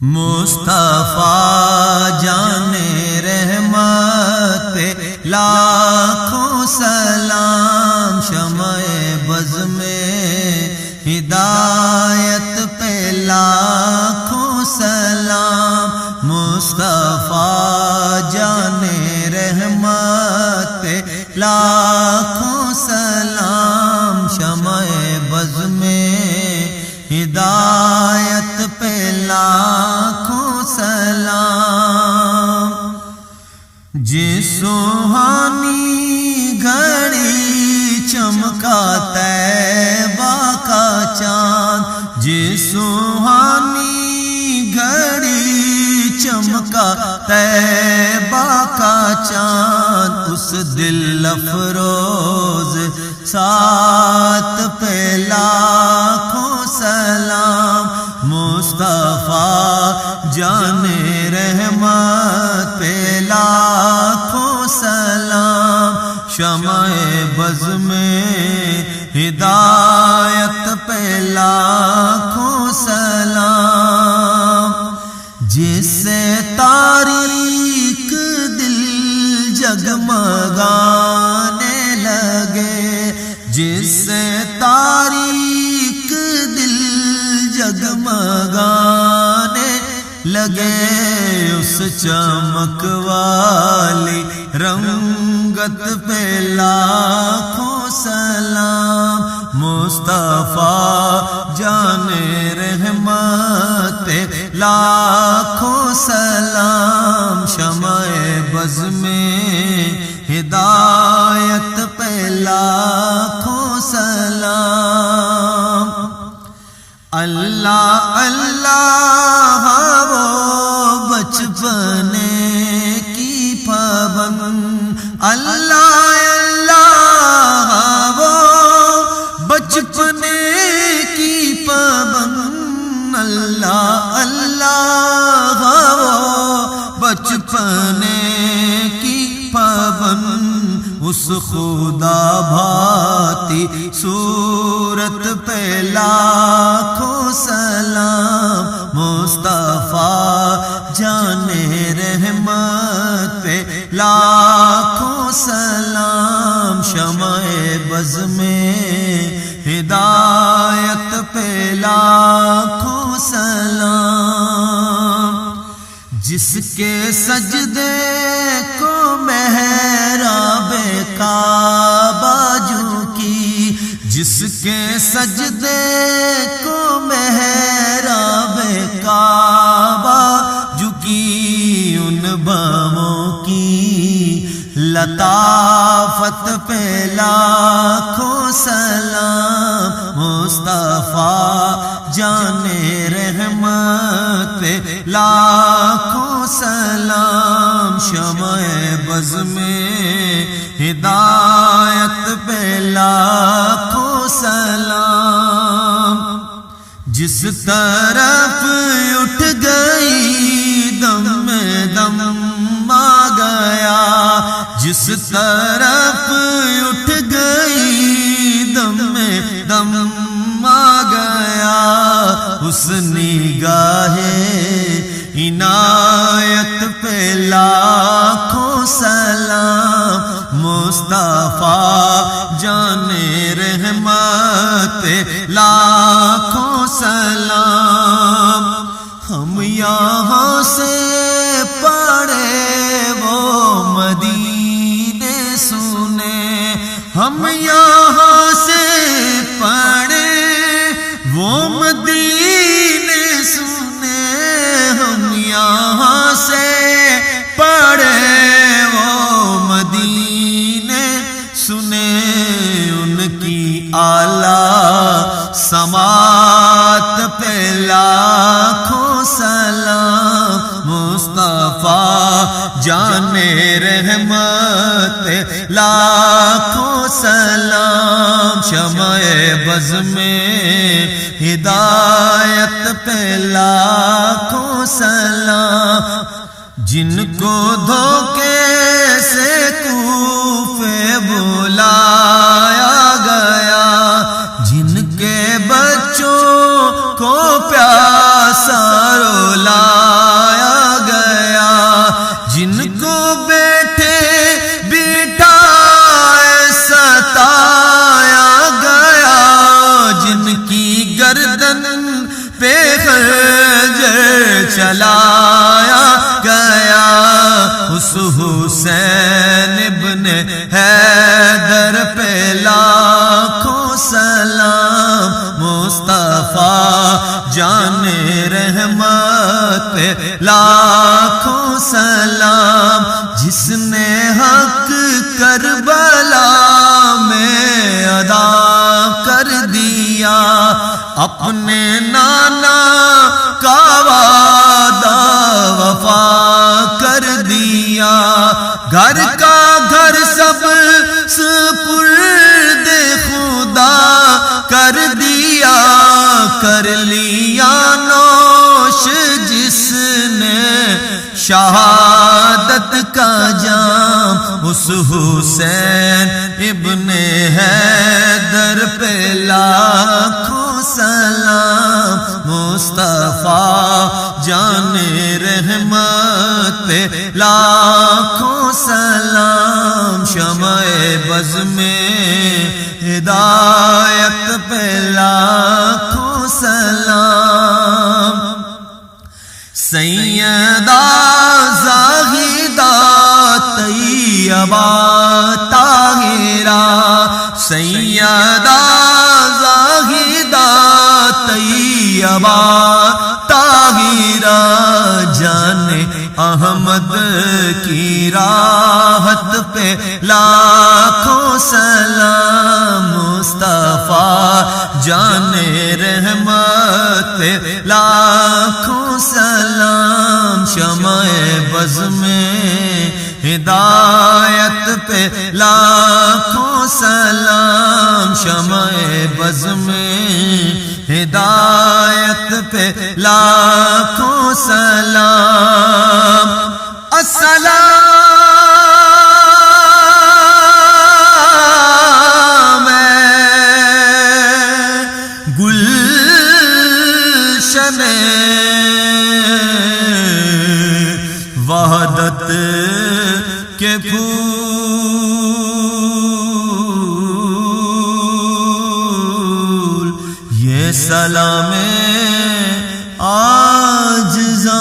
مصطفیٰ جان رحمت پہ لاکھوں سلام، شمع بز میں ہدایت پہ لاکھوں سلام، مصطفیٰ جان رحمت پہ لاکھوں سلام، شمع بز میں ہدایت پہ لاکھوں سلام۔ جس سوہانی گھڑی چمکا طیبہ کا چاند، جس سوہانی گھڑی چمکا طیبہ کا چاند، اس دل افروز ساتھ پہ لاکھوں سلام، مصطفیٰ جان رحمت پہ لاکھوں سلام، شمع بز میں ہدایت پہ لاکھوں سلام۔ جس سے تاریک دل جگمگانے لگے، جس سے تاریک دل جگمگانے لگے، اس چمک والی رنگت پہ لاکھوں سلام، مصطفیٰ جان رحمت پہ لاکھوں سلام، شمع بز میں ہدایت پہ لاکھوں سلام۔ اللہ اللہ وہ بچپنے کی پابند، اللہ اللہ وہ بچپنے کی پابند، اللہ اللہ وہ بچپنے کی پابند، اس خدا بھاتی صورت پہ لاکھوں سلام، مصطفیٰ جان رحمت پہ لاکھوں سلام، شمع بز میں ہدایت پہ لاکھوں سلام۔ جس کے سجدے کو محراب کعبہ جھکی، جس کے سجدے کو محراب کعبہ جھکی، ان باموں کی لطافت پہ لاکھوں سلام، مصطفیٰ جان رحمت پہ لاکھوں سلام، شمع بز میں ہدایت پہ لاکھوں سلام۔ جس طرف اٹھ گئی دم میں دم آ گیا، جس طرف اٹھ گئی دم میں دم آ گیا، اس نگاہ عنایت پہ لاکھوں سلام، مصطفیٰ جان رحمت پہ لاکھوں سلام۔ ہم یہاں سے پڑھے وہ مدینے سنے، ہم یہاں سے پڑھے وہ مدینے سنے، ہم یہاں سے پڑھے وہ مدینے سنے، ان کی اعلیٰ سماعت پہ لاکھوں سلام، مصطفیٰ جان رحمت پہ لاکھوں سلام، شمع بز میں ہدایت پہ لاکھوں سلام۔ جن کو دھوکے سے کوفے بلایا گیا، جن کے بچوں کو پیاسا رولا چلایا گیا اس حسین ابن حیدر پہ لاکھوں سلام مصطفیٰ جان رحمت پہ لاکھوں سلام جس نے حق کربلا میں ادا کر دیا اپنے نانا کا وعدہ وفا کر دیا گھر کا گھر سب سپرد خدا کر دیا کر لیا نوش جس نے شہادت کا جام اس حسین ابن حیدر پہ لاکھوں سلام مصطفیٰ جان رحمت پہ لاکھوں سلام شمع بز میں ہدایت پہ لاکھوں سلام سیدہ زاہدہ طیبہ طاہرہ سیدہ زاہدہ طیبہ طاہرہ جان احمد کی راحت پہ لاکھوں سلام مصطفیٰ جان رحمت پہ لاکھوں سلام شمع بز میں ہدایت پہ لاکھوں سلام شمع بز میں ہدایت پہ لاکھوں سلام السلام گلشن وحدت کے پھول یہ سلام آجزاں